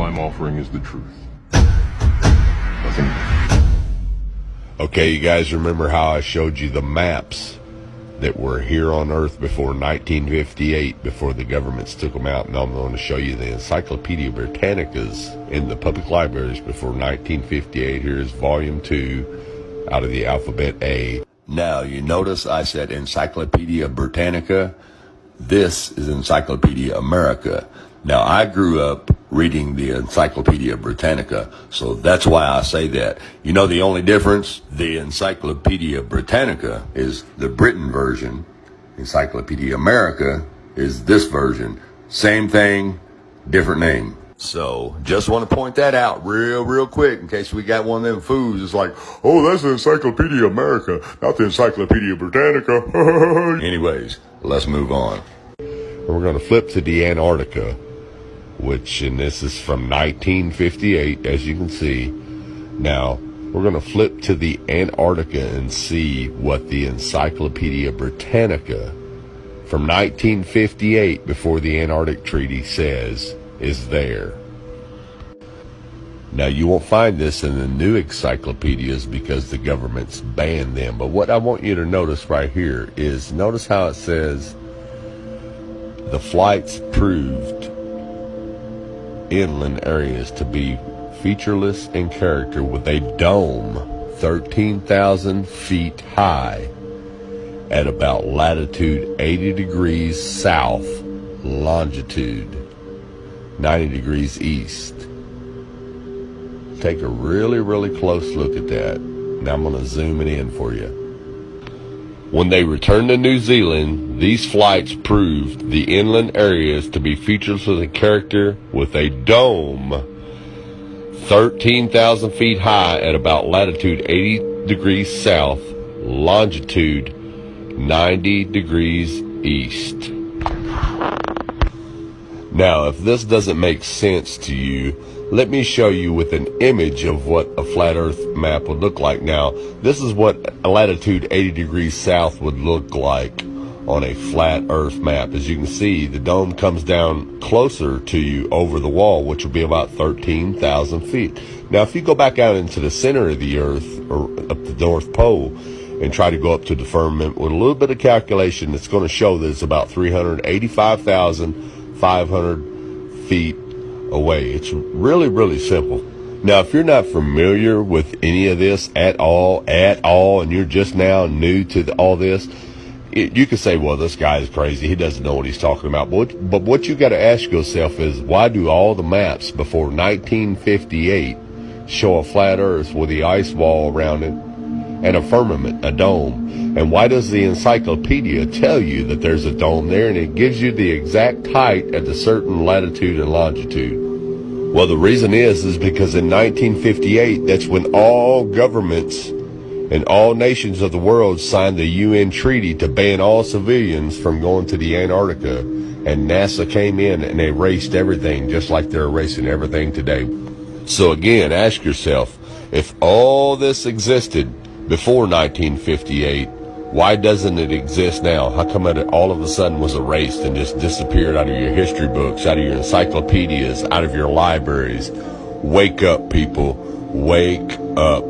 I'm offering is the truth. Nothing more. Okay, you guys remember how I showed you the maps that were here on Earth before 1958, before the governments took them out? And I'm going to show you the Encyclopedia Britannicas in the public libraries before 1958. Here's volume 2 out of the alphabet A. Now, you notice I said Encyclopedia Britannica. This is Encyclopedia America. Now, I grew up reading the Encyclopedia Britannica, so that's why I say that. You know the only difference? The Encyclopedia Britannica is the Britain version. Encyclopedia America is this version. Same thing, different name. So, just want to point that out real quick in case we got one of them fools. It's like, oh, that's the Encyclopedia America, not the Encyclopedia Britannica. Anyways, let's move on. We're going to flip to the Antarctica, and this is from 1958, as you can see. Now, we're going to flip to the Antarctica and see what the Encyclopedia Britannica from 1958, before the Antarctic Treaty, says is there. Now, you won't find this in the new encyclopedias because the government's banned them. But what I want you to notice right here is, notice how it says the flights proved inland areas to be featureless in character, with a dome 13,000 feet high at about latitude 80 degrees south, longitude 90 degrees east. Take a really close look at that. Now I'm going to zoom it in for you. When they returned to New Zealand, these flights proved the inland areas to be featureless in character, with a dome 13,000 feet high at about latitude 80 degrees south, longitude 90 degrees east. Now, if this doesn't make sense to you, let me show you with an image of what a flat earth map would look like. Now, this is what latitude 80 degrees south would look like on a flat earth map. As you can see, the dome comes down closer to you over the wall, which will be about 13,000 feet. Now, if you go back out into the center of the earth, or up the North Pole, and try to go up to the firmament with a little bit of calculation, it's going to show that it's about 385,500 feet away. It's really simple. Now, if you're not familiar with any of this at all, and you're just now new to all this, you could say, well, this guy is crazy. He doesn't know what he's talking about. But what you got to ask yourself is, why do all the maps before 1958 show a flat earth with the ice wall around it and a firmament, a dome? And why does the encyclopedia tell you that there's a dome there, and it gives you the exact height at a certain latitude and longitude? Well, the reason is because in 1958, that's when all governments and all nations of the world signed the UN treaty to ban all civilians from going to the Antarctica. And NASA came in and erased everything, just like they're erasing everything today. So again, ask yourself, if all this existed before 1958, why doesn't it exist now? How come it all of a sudden was erased and just disappeared out of your history books, out of your encyclopedias, out of your libraries? Wake up, people. Wake up.